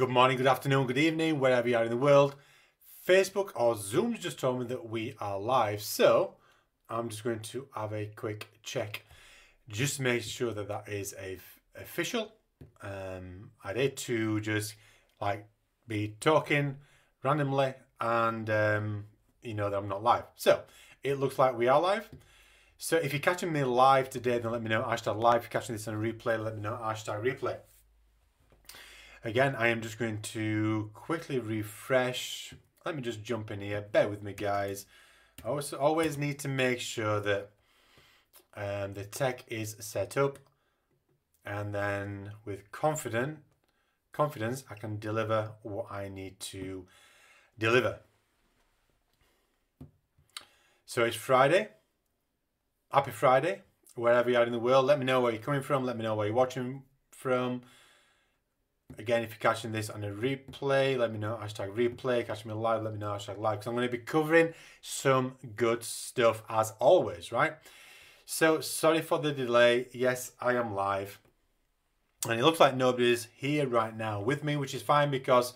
Good morning, good afternoon, good evening, wherever you are in the world. Facebook or Zoom's just told me that we are live, so I'm just going to have a quick check just to make sure that that is official. I'd hate to just be talking randomly and you know that I'm not live. So it looks like we are live. So if you're catching me live today, then let me know, hashtag live. If you're catching this on a replay, let me know, hashtag replay. Again, I am just going to quickly refresh. Let me just jump in here. Bear with me, guys. I always need to make sure that the tech is set up, and then with confidence, I can deliver what I need to deliver. So it's Friday. Happy Friday, wherever you are in the world. Let me know where you're coming from. Let me know where you're watching from. Again, if you're catching this on a replay, let me know, hashtag replay. Catch me live, let me know, hashtag live. Because I'm going to be covering some good stuff as always, right? So, sorry for the delay. Yes, I am live. And it looks like nobody's here right now with me, which is fine because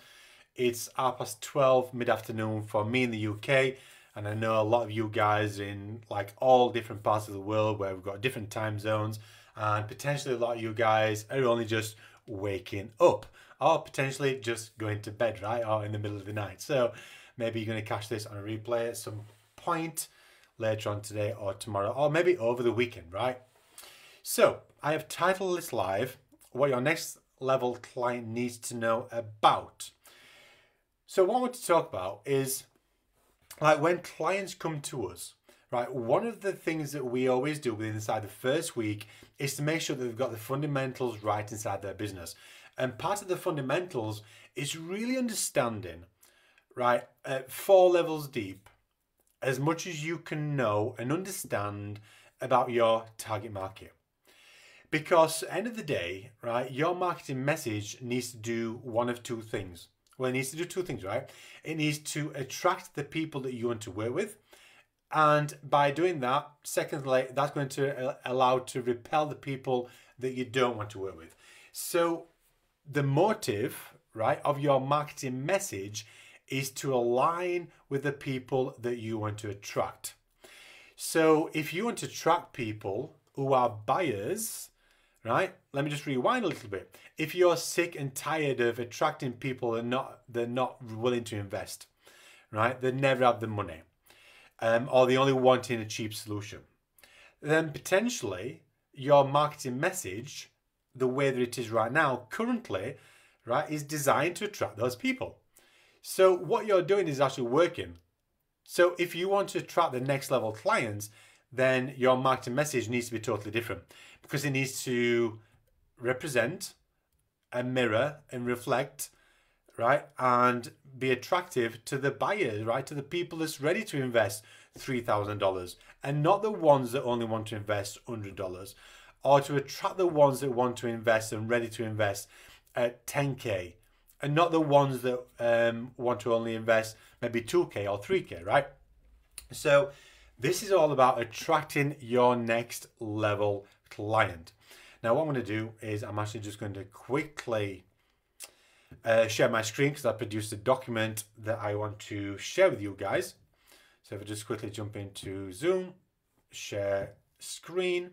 it's 12:30 mid-afternoon for me in the UK. And I know a lot of you guys in like all different parts of the world where we've got different time zones. And potentially a lot of you guys are only just waking up or potentially just going to bed, right? Or in the middle of the night. So maybe you're going to catch this on a replay at some point later on today or tomorrow, or maybe over the weekend, right? So I have titled this live, what your next level client needs to know about. So what I want to talk about is like when clients come to us, right? One of the things that we always do inside the first week is to make sure that they've got the fundamentals right inside their business. And part of the fundamentals is really understanding, right, at 4 levels deep, as much as you can know and understand about your target market. Because at the end of the day, right, your marketing message needs to do one of two things. Well, it needs to do two things, right? It needs to attract the people that you want to work with. And by doing that, secondly, that's going to allow to repel the people that you don't want to work with. So the motive, right, of your marketing message is to align with the people that you want to attract. So if you want to attract people who are buyers, right, let me just rewind a little bit. If you're sick and tired of attracting people that they're not willing to invest, right, they never have the money, or they only wanting a cheap solution, then potentially your marketing message, the way that it is right now, currently, right, is designed to attract those people. So what you're doing is actually working. So if you want to attract the next level clients, then your marketing message needs to be totally different because it needs to represent and mirror and reflect, right, and be attractive to the buyers, right, to the people that's ready to invest $3,000 and not the ones that only want to invest $100, or to attract the ones that want to invest and ready to invest at 10K and not the ones that want to only invest maybe 2K or 3K, right? So this is all about attracting your next level client. Now what I'm going to do is I'm actually just going to quickly share my screen because I produced a document that I want to share with you guys. So if I just quickly jump into Zoom, share screen,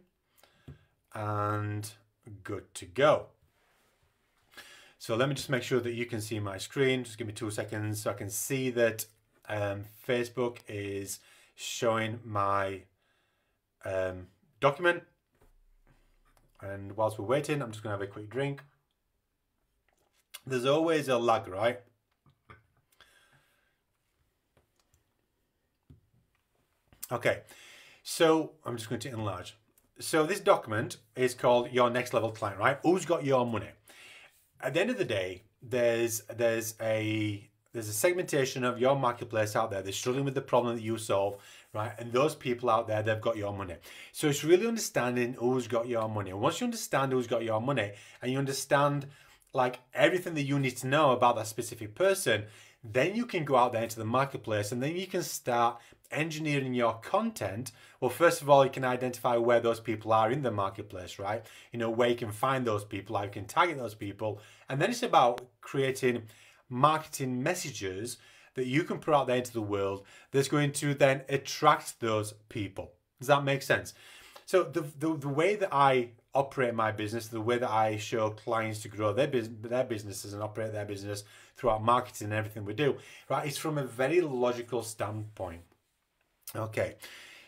and good to go. So let me just make sure that you can see my screen. Just give me 2 seconds so I can see that Facebook is showing my document. And whilst we're waiting, I'm just going to have a quick drink. There's always a lag, right? Okay, so I'm just going to enlarge. So this document is called Your Next Level Client, right? Who's got your money? At the end of the day, there's a segmentation of your marketplace out there. They're struggling with the problem that you solve, right? And those people out there, they've got your money. So it's really understanding who's got your money. And once you understand who's got your money and you understand like everything that you need to know about that specific person, then you can go out there into the marketplace and then you can start engineering your content. Well, first of all, you can identify where those people are in the marketplace, right? You know, where you can find those people, how you can target those people. And then it's about creating marketing messages that you can put out there into the world that's going to then attract those people. Does that make sense? So the way that I operate my business, the way that I show clients to grow their businesses and operate their business throughout marketing and everything we do, right, it's from a very logical standpoint. Okay,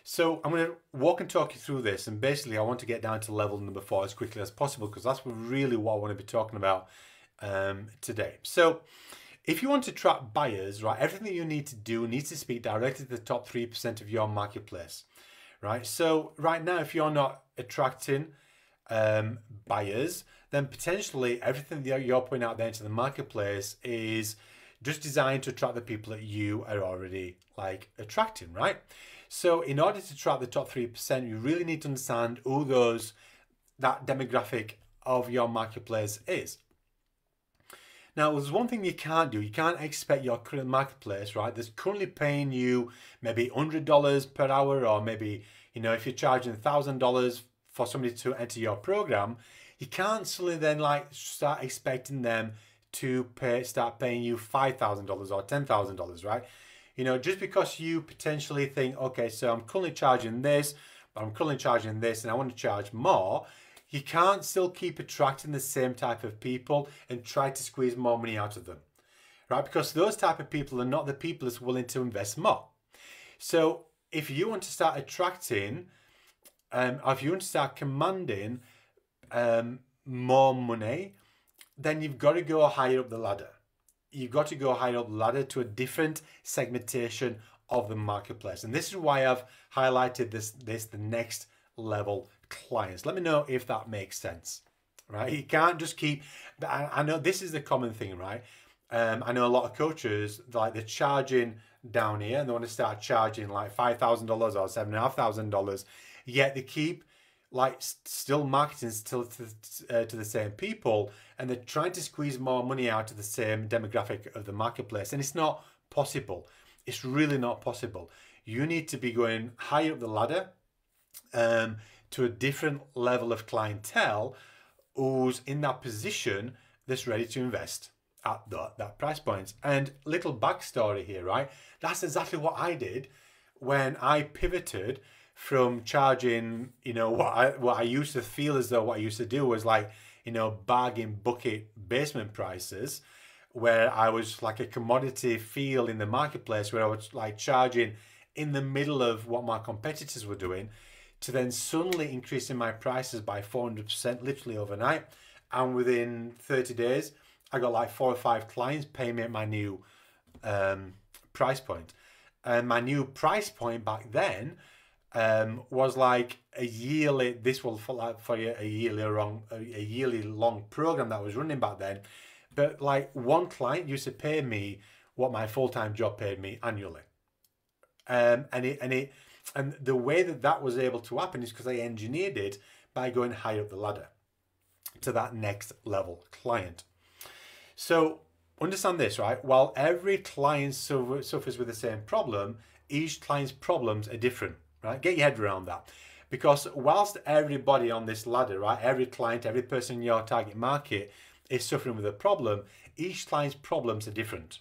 so I'm going to walk and talk you through this, and basically I want to get down to level number 4 as quickly as possible because that's really what I want to be talking about today. So if you want to attract buyers, right, everything that you need to do needs to speak directly to the top 3% of your marketplace, right? So right now, if you're not attracting buyers, then potentially everything that you're putting out there into the marketplace is just designed to attract the people that you are already like attracting, right? So in order to attract the top 3%, you really need to understand who that demographic of your marketplace is. Now, there's one thing you can't do. You can't expect your current marketplace, right, that's currently paying you maybe $100 per hour, or maybe, you know, if you're charging $1,000 for somebody to enter your program, you can't suddenly then like start expecting them to start paying you $5,000 or $10,000, right? You know, just because you potentially think, okay, so I'm currently charging this, but I'm currently charging this, and I want to charge more. You can't still keep attracting the same type of people and try to squeeze more money out of them, right? Because those type of people are not the people that's willing to invest more. So if you want to start attracting, or if you want to start commanding more money, then you've got to go higher up the ladder. You've got to go higher up the ladder to a different segmentation of the marketplace. And this is why I've highlighted the next level clients. Let me know if that makes sense, right? You can't just keep, I know this is the common thing, right? I know a lot of coaches, like they're charging down here and they want to start charging like $5,000 or $7,500, yet they keep like still marketing still to the same people, and they're trying to squeeze more money out of the same demographic of the marketplace. And it's not possible. It's really not possible. You need to be going higher up the ladder to a different level of clientele who's in that position that's ready to invest at that price point. And little backstory here, right? That's exactly what I did when I pivoted from charging, you know, what I used to feel as though what I used to do was like, you know, bargain bucket basement prices, where I was like a commodity feel in the marketplace, where I was like charging in the middle of what my competitors were doing, to then suddenly increasing my prices by 400% literally overnight. And within 30 days, I got like 4 or 5 clients paying me at my new price point. And my new price point back then was like a yearly, this will for you a yearly long program that I was running back then. But like one client used to pay me what my full-time job paid me annually. And the way that was able to happen is because I engineered it by going higher up the ladder to that next level client. So understand this, right? While every client suffers with the same problem, each client's problems are different, right? Get your head around that. Because whilst everybody on this ladder, right, every client, every person in your target market is suffering with a problem, each client's problems are different.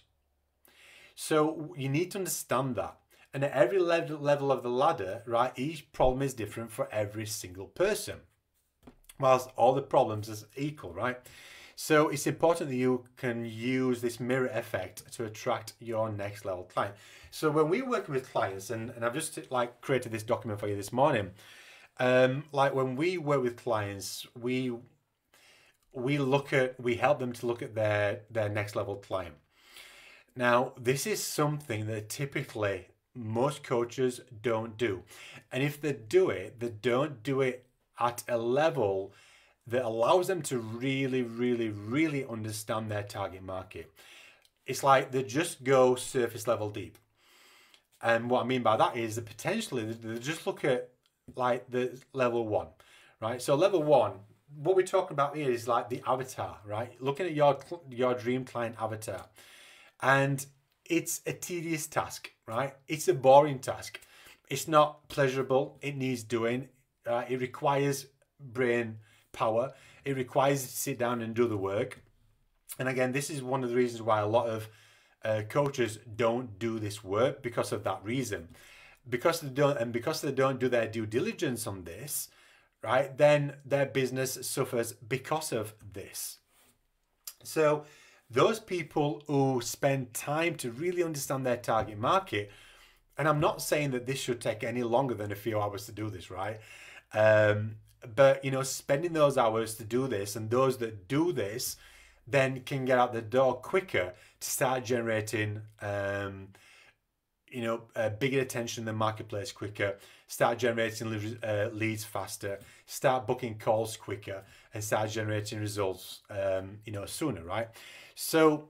So you need to understand that. And at every level of the ladder, right, each problem is different for every single person, whilst all the problems are equal, right? So it's important that you can use this mirror effect to attract your next level client. So when we work with clients, and I've just like created this document for you this morning, like when we work with clients, we help them to look at their next level client. Now, this is something that typically most coaches don't do. And if they do it, they don't do it at a level that allows them to really, really, really understand their target market. It's like they just go surface level deep. And what I mean by that is that potentially they just look at like the level 1, right? So level 1, what we're talking about here is like the avatar, right? Looking at your dream client avatar. And it's a tedious task, right? It's a boring task. It's not pleasurable. It needs doing. It requires brain power. It requires you to sit down and do the work. And again, this is one of the reasons why a lot of coaches don't do this work, because of that reason. Because they don't do their due diligence on this, right? Then their business suffers because of this. So those people who spend time to really understand their target market, and I'm not saying that this should take any longer than a few hours to do this, right? But, you know, spending those hours to do this, and those that do this then can get out the door quicker to start generating, bigger attention in the marketplace quicker, start generating leads faster, start booking calls quicker, and start generating results, sooner, right? So,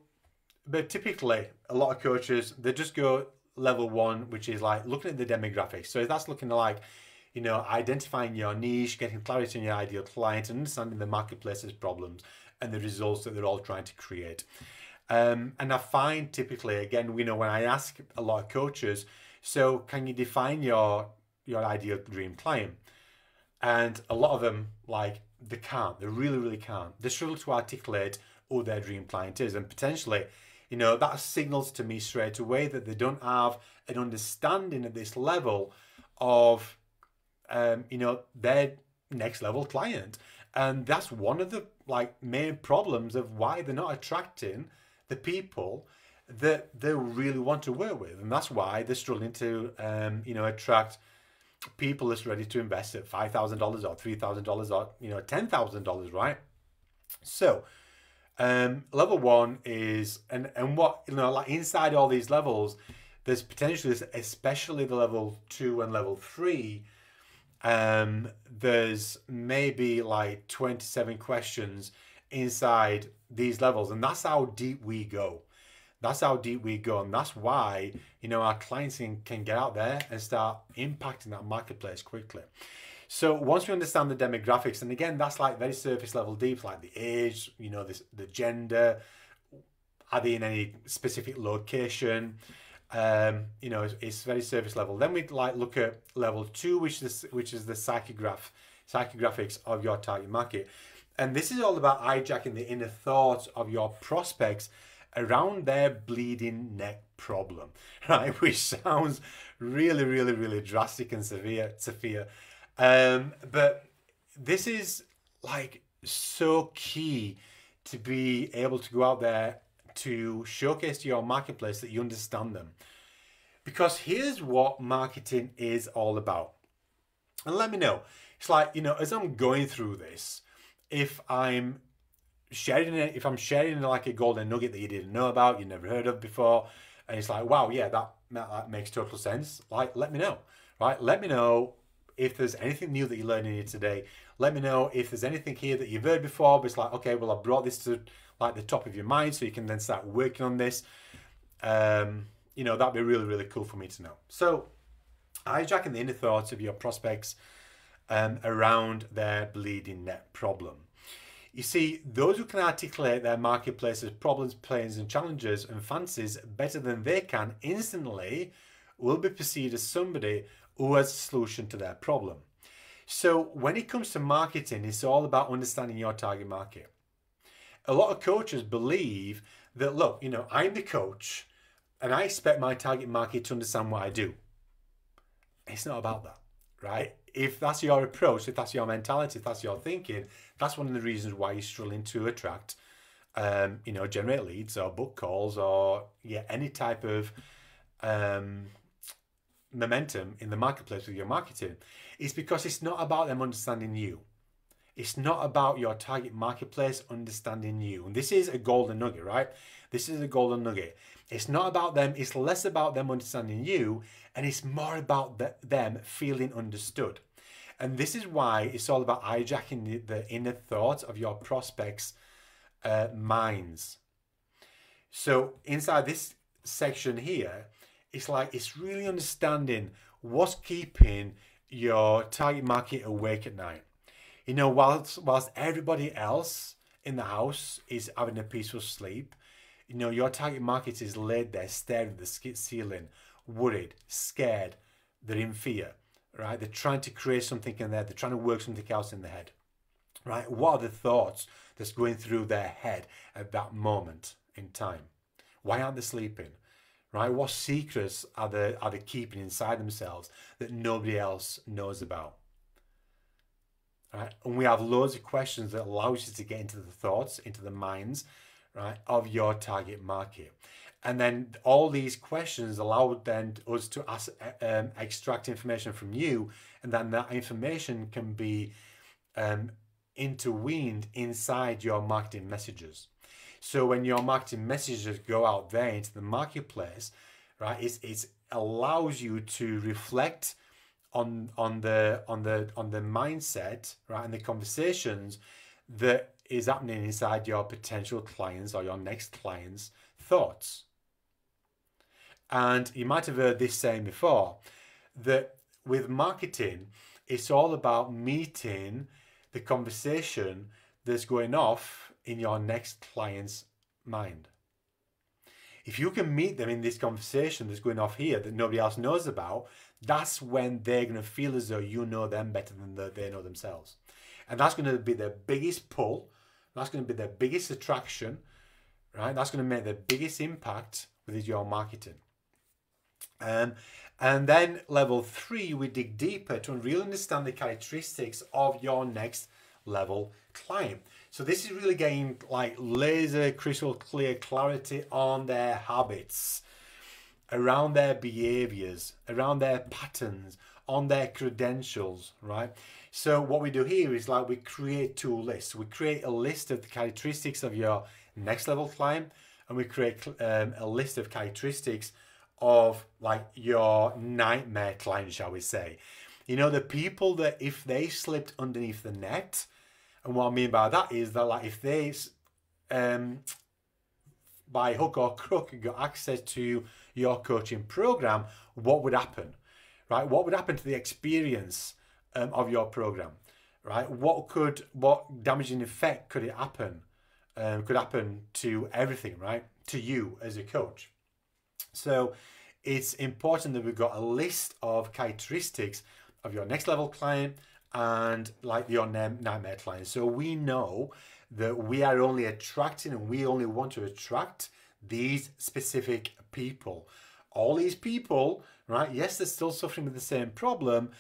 but typically, a lot of coaches, they just go level one, which is like looking at the demographics. So that's looking like, you know, identifying your niche, getting clarity on your ideal client, and understanding the marketplace's problems and the results that they're all trying to create. And I find typically, again, you know, when I ask a lot of coaches, so can you define your ideal dream client? And a lot of them, like, they can't. They really, really can't. They struggle to articulate who their dream client is. And potentially, you know, that signals to me straight away that they don't have an understanding at this level of, their next level client. And that's one of the main problems of why they're not attracting the people that they really want to work with. And that's why they're struggling to, attract people that's ready to invest at $5,000 or $3,000 or, $10,000, right? So, level one is, and what, inside all these levels, there's potentially, especially the level 2 and level 3, there's maybe 27 questions inside these levels, and that's how deep we go. That's how deep we go, and that's why, our clients can get out there and start impacting that marketplace quickly. So once we understand the demographics, and again, that's very surface level deep, like the age, the gender, are they in any specific location? It's very surface level. Then we'd look at level 2, which is the psychographics of your target market. And this is all about hijacking the inner thoughts of your prospects around their bleeding neck problem, right? Which sounds really, really, really drastic and severe. But this is so key to be able to go out there to showcase to your marketplace that you understand them. Because here's what marketing is all about. And let me know. It's as I'm going through this, if I'm sharing a golden nugget that you didn't know about, you never heard of before, and it's wow, yeah, that makes total sense. Let me know, right? Let me know if there's anything new that you're learning here today. Let me know if there's anything here that you've heard before, but it's okay, well, I brought this to the top of your mind, so you can then start working on this. That'd be really, really cool for me to know. So, hijacking the inner thoughts of your prospects around their bleeding net problem. You see, those who can articulate their marketplace's problems, plans, and challenges and fancies better than they can instantly will be perceived as somebody who has a solution to their problem. So when it comes to marketing, it's all about understanding your target market. A lot of coaches believe that, look, I'm the coach and I expect my target market to understand what I do. It's not about that, right? If that's your approach, if that's your mentality, if that's your thinking, that's one of the reasons why you're struggling to attract, generate leads or book calls or any type of momentum in the marketplace with your marketing. It's because it's not about them understanding you. It's not about your target marketplace understanding you. And this is a golden nugget, right? This is a golden nugget. It's not about them. It's less about them understanding you, and it's more about them feeling understood. And this is why it's all about hijacking the inner thoughts of your prospects' minds. So inside this section here, it's really understanding what's keeping your target market awake at night. Whilst everybody else in the house is having a peaceful sleep, your target market is laid there staring at the ceiling, worried, scared, they're in fear, right? They're trying to create something in there, they're trying to work something else in their head, right? What are the thoughts that's going through their head at that moment in time? Why aren't they sleeping? Right? What secrets are they keeping inside themselves that nobody else knows about? Right? And we have loads of questions that allows you to get into the thoughts, into the minds, right, of your target market. And then all these questions allow then us to extract information from you, and then that information can be intervened inside your marketing messages. So when your marketing messages go out there into the marketplace, right, it allows you to reflect on the mindset, right, and the conversations that is happening inside your potential clients or your next clients' thoughts. And you might have heard this saying before, that with marketing, it's all about meeting the conversation that's going off in your next client's mind. If you can meet them in this conversation that's going off here that nobody else knows about, that's when they're going to feel as though you know them better than they know themselves. And that's going to be their biggest pull. That's going to be their biggest attraction, right? That's going to make the biggest impact with your marketing. And then level 3, we dig deeper to really understand the characteristics of your next level client. So this is really getting like laser crystal clear clarity on their habits, around their behaviors, around their patterns, on their credentials, right? So what we do here is like we create 2 lists. We create a list of the characteristics of your next level client, and we create a list of characteristics of like your nightmare client, shall we say. The people that if they slipped underneath the net, and what I mean by that is that like if they by hook or crook got access to your coaching program, what would happen, right? What would happen to the experience of your program, right? What damaging effect could it happen? Could happen to everything, right? To you as a coach. So it's important that we've got a list of characteristics of your next level client and like your nightmare client. So we know that we are only attracting and we only want to attract these specific people. All these people, right? Yes, they're still suffering with the same problem.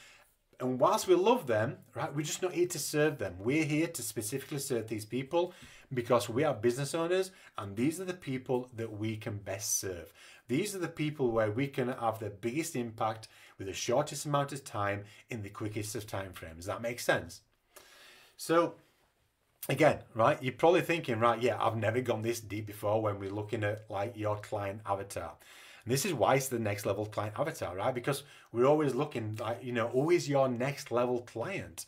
And whilst we love them, right, we're just not here to serve them. We're here to specifically serve these people because we are business owners, and these are the people that we can best serve. These are the people where we can have the biggest impact with the shortest amount of time in the quickest of time frames. Does that make sense? So again, right, you're probably thinking, right, yeah, I've never gone this deep before when we're looking at like your client avatar. And this is why it's the next level client avatar, right? Because we're always looking like, who is your next level client?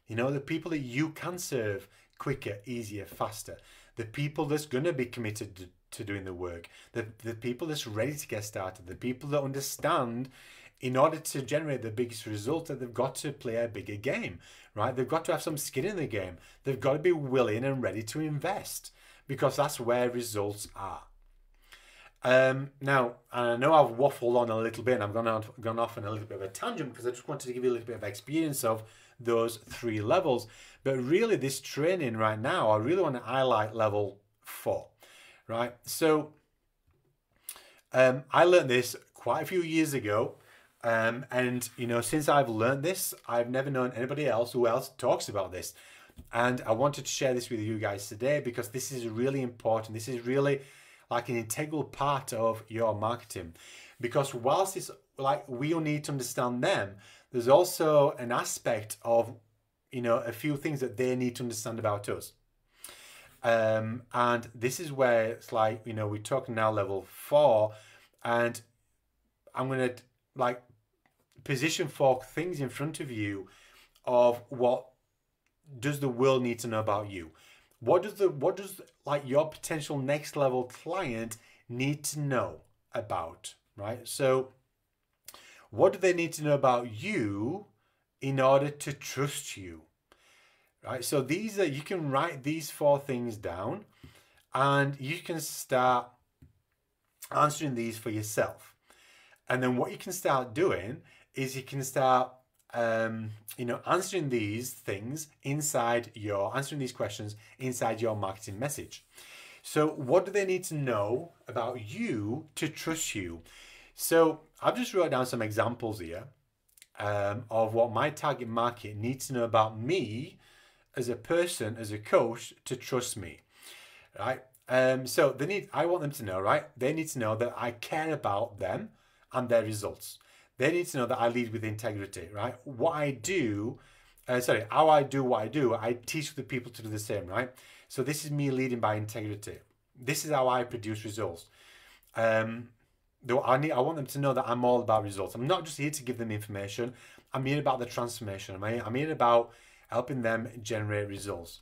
The people that you can serve quicker, easier, faster. The people that's going to be committed to doing the work. The people that's ready to get started. The people that understand in order to generate the biggest result that they've got to play a bigger game, right? They've got to have some skin in the game. They've got to be willing and ready to invest because that's where results are. Now, I know I've waffled on a little bit and I've gone off on a little bit of a tangent because I just wanted to give you a little bit of experience of those 3 levels. But really this training right now, I really want to highlight level 4, right? So I learned this quite a few years ago. And since I've learned this, I've never known anybody else who talks about this. And I wanted to share this with you guys today because this is really important. This is really like an integral part of your marketing, because whilst it's like we'll need to understand them, there's also an aspect of a few things that they need to understand about us. And this is where it's like we're talking now level 4, and I'm going to like position 4 things in front of you of what does the world need to know about you. What does like your potential next level client need to know about, right? So what do they need to know about you in order to trust you, right? So you can write these 4 things down and you can start answering these for yourself. And then what you can start doing is you can start answering these things answering these questions inside your marketing message. So what do they need to know about you to trust you? So I've just wrote down some examples here of what my target market needs to know about me as a person, as a coach, to trust me, right? So I want them to know, right? They need to know that I care about them and their results. They need to know that I lead with integrity, right? How I do what I do, I teach the people to do the same, right? So this is me leading by integrity. This is how I produce results. I want them to know that I'm all about results. I'm not just here to give them information. I'm here about the transformation. I'm here about helping them generate results.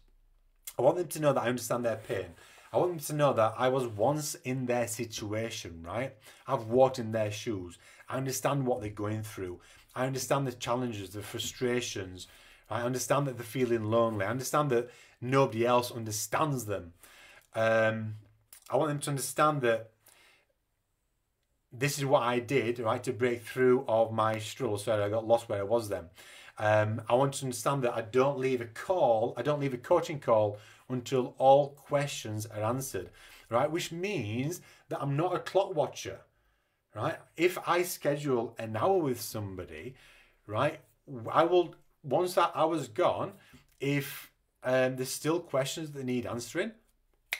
I want them to know that I understand their pain. I want them to know that I was once in their situation, right? I've walked in their shoes. I understand what they're going through. I understand the challenges, the frustrations. I understand that they're feeling lonely. I understand that nobody else understands them. I want them to understand that this is what I did, right, to break through of my struggle. Sorry, I got lost where I was then. I want to understand that I don't leave a coaching call until all questions are answered, right? Which means that I'm not a clock watcher, right? If I schedule an hour with somebody, right, I will, once that hour's gone, if there's still questions that need answering,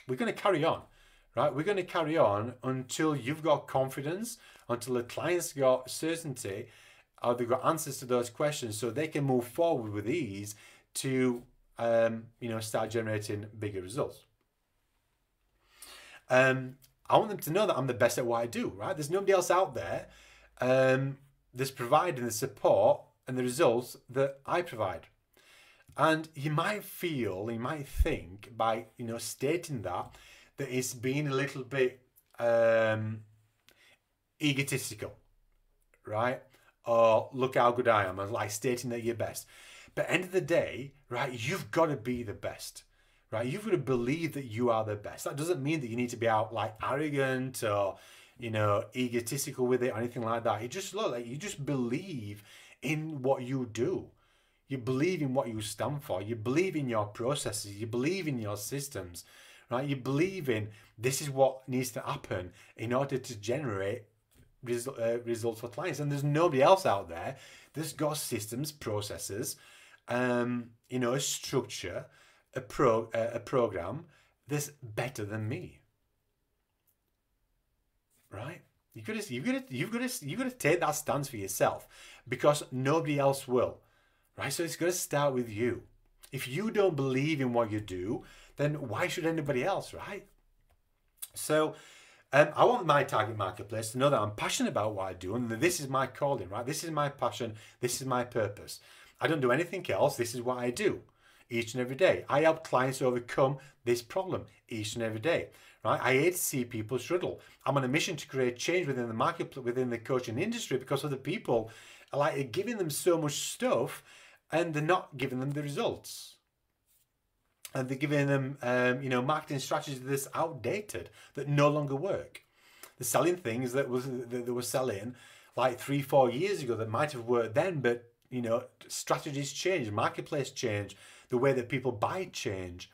we're going to carry on, right? We're going to carry on until you've got confidence, until the client's got certainty, or they've got answers to those questions so they can move forward with ease to start generating bigger results. I want them to know that I'm the best at what I do, right? There's nobody else out there that's providing the support and the results that I provide. And you might think by stating that it's being a little bit egotistical, right? Or look how good I am, like stating that you're best. But at the end of the day, right, you've got to be the best, right? You've got to believe that you are the best. That doesn't mean that you need to be out like arrogant or, egotistical with it or anything like that. You just look like you just believe in what you do. You believe in what you stand for. You believe in your processes. You believe in your systems, right? You believe in this is what needs to happen in order to generate results for clients. And there's nobody else out there that's got systems, processes, a structure, a program that's better than me, right? You've got to take that stance for yourself because nobody else will, right? So it's got to start with you. If you don't believe in what you do, then why should anybody else, right? So I want my target marketplace to know that I'm passionate about what I do and that this is my calling, right? This is my passion. This is my purpose. I don't do anything else. This is what I do each and every day. I help clients overcome this problem each and every day, right? I hate to see people struggle. I'm on a mission to create change within the market, within the coaching industry, because other people are like giving them so much stuff and they're not giving them the results. And they're giving them, marketing strategies that's outdated, that no longer work. They're selling things that they were selling like 3-4 years ago that might have worked then, but strategies change, marketplace change, the way that people buy change.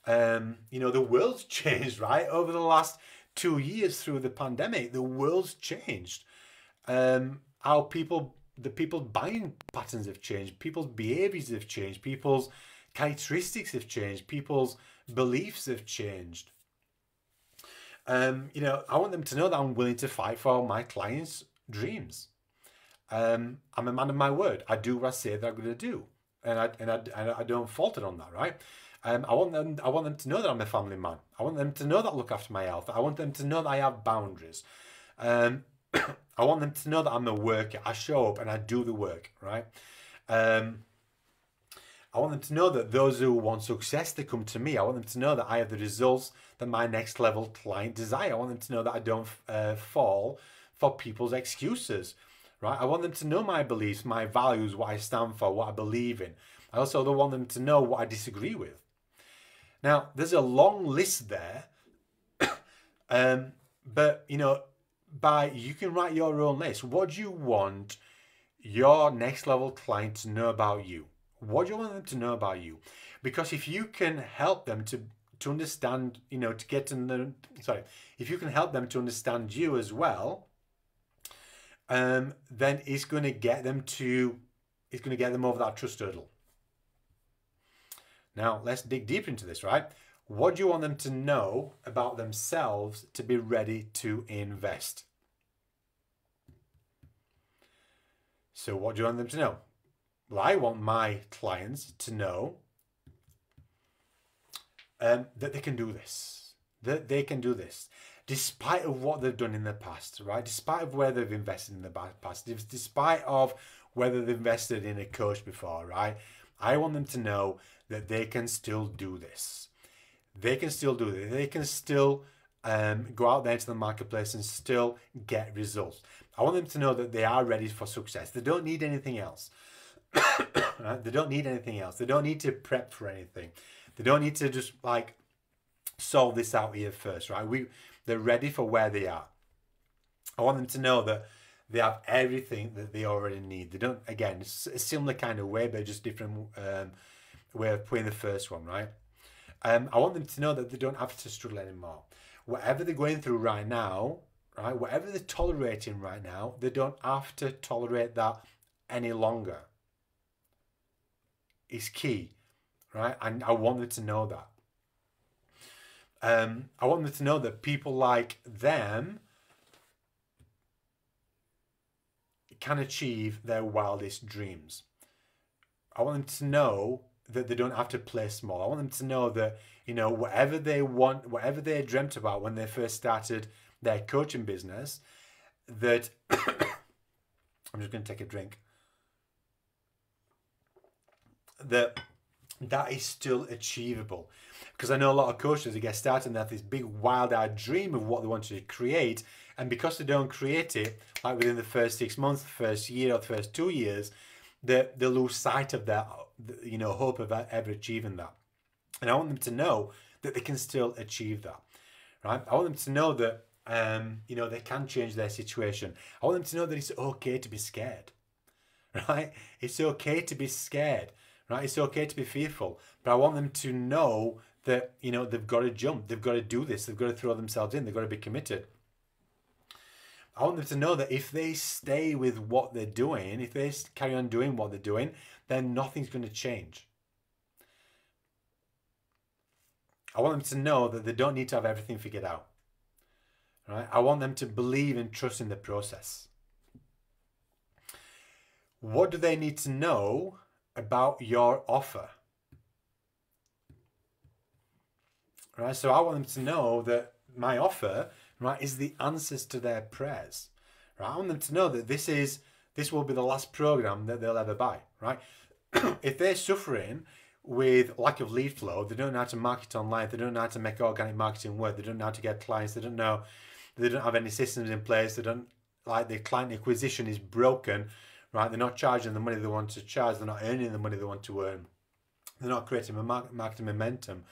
The world's changed, right? Over the last 2 years through the pandemic, the world's changed. How the people's buying patterns have changed, people's behaviors have changed, people's characteristics have changed, people's beliefs have changed. I want them to know that I'm willing to fight for my clients' dreams. I'm a man of my word. I do what I say that I'm going to do, and I don't falter on that, right? I want them to know that I'm a family man. I want them to know that I look after my health. I want them to know that I have boundaries. I want them to know that I'm a worker. I show up and I do the work, right? I want them to know that those who want success, they come to me. I want them to know that I have the results that my next level client desire. I want them to know that I don't fall for people's excuses, right? I want them to know my beliefs, my values, what I stand for, what I believe in. I also don't want them to know what I disagree with. Now, there's a long list there, but you can write your own list. What do you want your next level client to know about you? What do you want them to know about you? Because if you can help them to understand, to get to know, if you can help them to understand you as well, then it's going to get them over that trust hurdle. Now, let's dig deeper into this, right? What do you want them to know about themselves to be ready to invest? So what do you want them to know? Well, I want my clients to know that they can do this. That they can do this. Despite of what they've done in the past, right? Despite of where they've invested in the past, despite of whether they've invested in a coach before, right? I want them to know that they can still do this. They can still do this. They can still go out there into the marketplace and still get results. I want them to know that they are ready for success. They don't need anything else. Right? They don't need anything else. They don't need to prep for anything. They don't need to just like solve this out here first, right? They're ready for where they are. I want them to know that they have everything that they already need. They don't, again, it's a similar kind of way, but just different way of putting the first one, right? I want them to know that they don't have to struggle anymore. Whatever they're going through right now, right? Whatever they're tolerating right now, they don't have to tolerate that any longer. It's key, right? And I want them to know that. I want them to know that people like them can achieve their wildest dreams. I want them to know that they don't have to play small. I want them to know that, whatever they want, whatever they dreamt about when they first started their coaching business, that I'm just going to take a drink, that is still achievable. Because I know a lot of coaches that get started and they have this big wild-eyed dream of what they want to create, and because they don't create it like within the first 6 months, the first year, or the first 2 years, they lose sight of that, hope of ever achieving that. And I want them to know that they can still achieve that, right? I want them to know that they can change their situation. I want them to know that it's okay to be scared, right? It's okay to be scared, right? It's okay to be fearful, but I want them to know that, they've got to jump, they've got to do this, they've got to throw themselves in, they've got to be committed. I want them to know that if they stay with what they're doing, if they carry on doing what they're doing, then nothing's going to change. I want them to know that they don't need to have everything figured out. Right? I want them to believe and trust in the process. What do they need to know about your offer? Right? So I want them to know that my offer, right, is the answers to their prayers. Right? I want them to know that this will be the last program that they'll ever buy. Right? If they're suffering with lack of lead flow, they don't know how to market online, they don't know how to make organic marketing work, they don't know how to get clients, they don't have any systems in place, they don't, like, their client acquisition is broken, right? They're not charging the money they want to charge, they're not earning the money they want to earn, they're not creating a marketing momentum,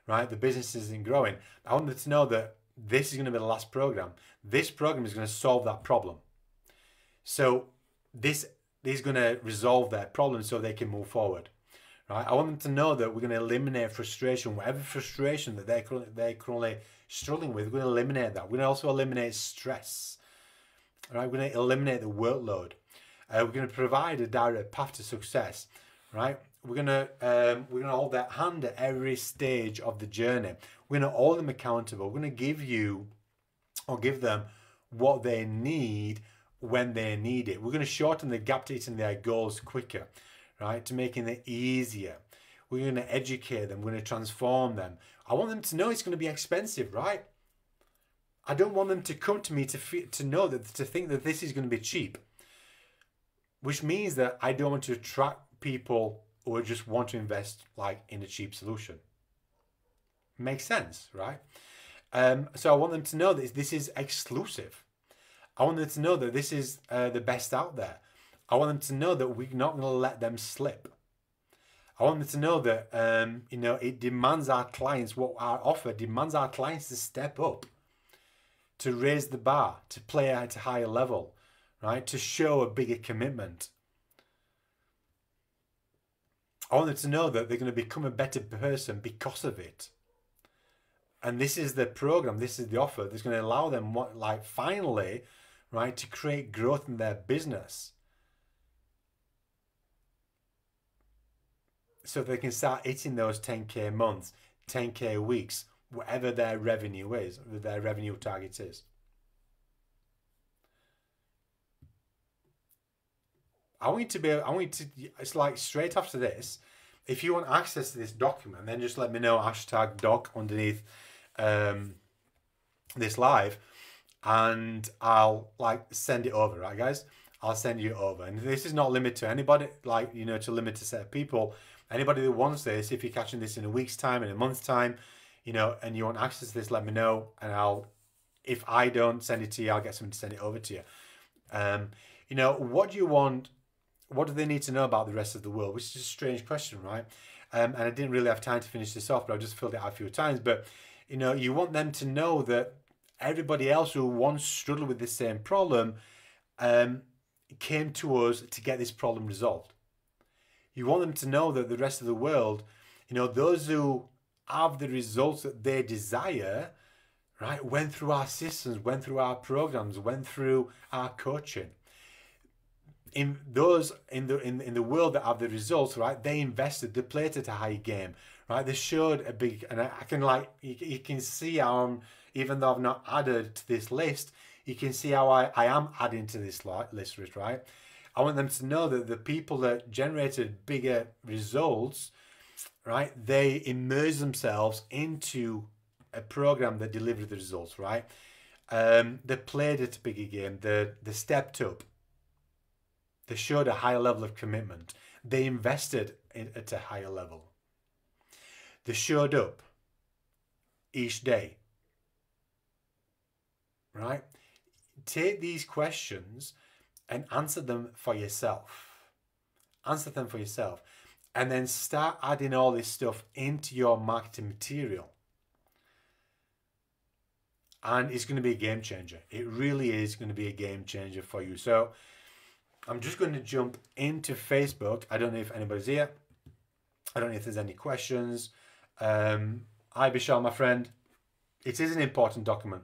right? The business isn't growing. I want them to know that this is going to be the last program. This program is going to solve that problem. So this is going to resolve their problem so they can move forward. Right? I want them to know that we're going to eliminate frustration, whatever frustration that they're currently struggling with. We're going to eliminate that. We're going to also eliminate stress. Right? We're going to eliminate the workload. We're going to provide a direct path to success. Right? We're going to hold their hand at every stage of the journey. We're going to hold them accountable. We're going to give them what they need when they need it. We're going to shorten the gap to hitting their goals quicker, right? To making it easier. We're going to educate them. We're going to transform them. I want them to know it's going to be expensive, right? I don't want them to come to me to think that this is going to be cheap, which means that I don't want to attract people who just want to invest like in a cheap solution. Makes sense, right? So I want them to know that this is exclusive. I want them to know that this is the best out there. I want them to know that we're not going to let them slip. I want them to know that it demands our clients, what our offer demands our clients to step up, to raise the bar, to play at a higher level, right? To show a bigger commitment. I want them to know that they're going to become a better person because of it. And this is the program, this is the offer that's going to allow them, finally, right, to create growth in their business. So they can start hitting those 10K months, 10K weeks, whatever their revenue is, their revenue target is. It's like straight after this, if you want access to this document, then just let me know, #doc underneath this live, and I'll send it over, right guys? I'll send you over. And this is not limited to anybody, to limit a set of people. Anybody that wants this, if you're catching this in a week's time, in a month's time, and you want access to this, let me know, and if I don't send it to you, I'll get someone to send it over to you. What do you want? What do they need to know about the rest of the world? Which is a strange question, right? And I didn't really have time to finish this off, but I just filled it out a few times. But, you want them to know that everybody else who once struggled with the same problem came to us to get this problem resolved. You want them to know that the rest of the world, those who have the results that they desire, right, went through our systems, went through our programs, went through our coaching. In the world that have the results, right, they invested, they played at a high game, right? They showed a big, and I can you can see how even though I've not added to this list, you can see how I am adding to this list, right? I want them to know that the people that generated bigger results, right, they immerse themselves into a program that delivered the results, right? They played at a bigger game, they stepped up. They showed a higher level of commitment. They invested at a higher level. They showed up each day. Right? Take these questions and answer them for yourself. Answer them for yourself. And then start adding all this stuff into your marketing material. And it's going to be a game changer. It really is going to be a game changer for you. So I'm just going to jump into Facebook. I don't know if anybody's here. I don't know if there's any questions. Hi, Bishal, my friend. It is an important document.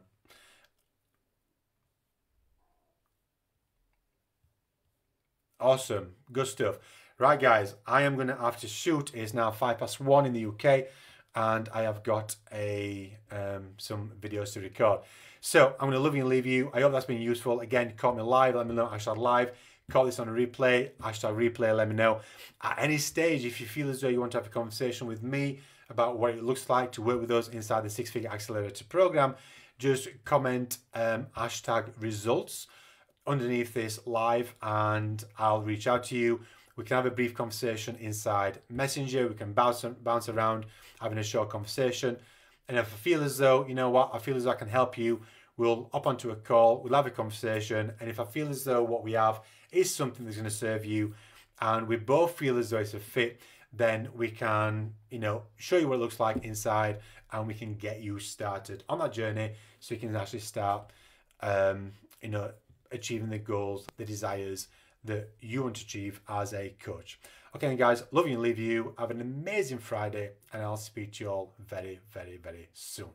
Awesome. Good stuff. Right, guys, I am going to have to shoot. It's now 1:05 in the UK, and I have got some videos to record. So I'm going to love you and leave you. I hope that's been useful. Again, caught me live. Let me know, #live. Call this on a replay, #replay, let me know. At any stage, if you feel as though you want to have a conversation with me about what it looks like to work with us inside the 6-Figure Accelerator program, just comment #results underneath this live and I'll reach out to you. We can have a brief conversation inside Messenger. We can bounce around having a short conversation. And if I feel as though, I feel as though I can help you, we'll hop onto a call, we'll have a conversation. And if I feel as though what we have is something that's going to serve you and we both feel as though it's a fit, then we can, show you what it looks like inside and we can get you started on that journey so you can actually start, achieving the goals, the desires that you want to achieve as a coach. Okay, guys, love you and leave you. Have an amazing Friday and I'll speak to you all very, very, very soon.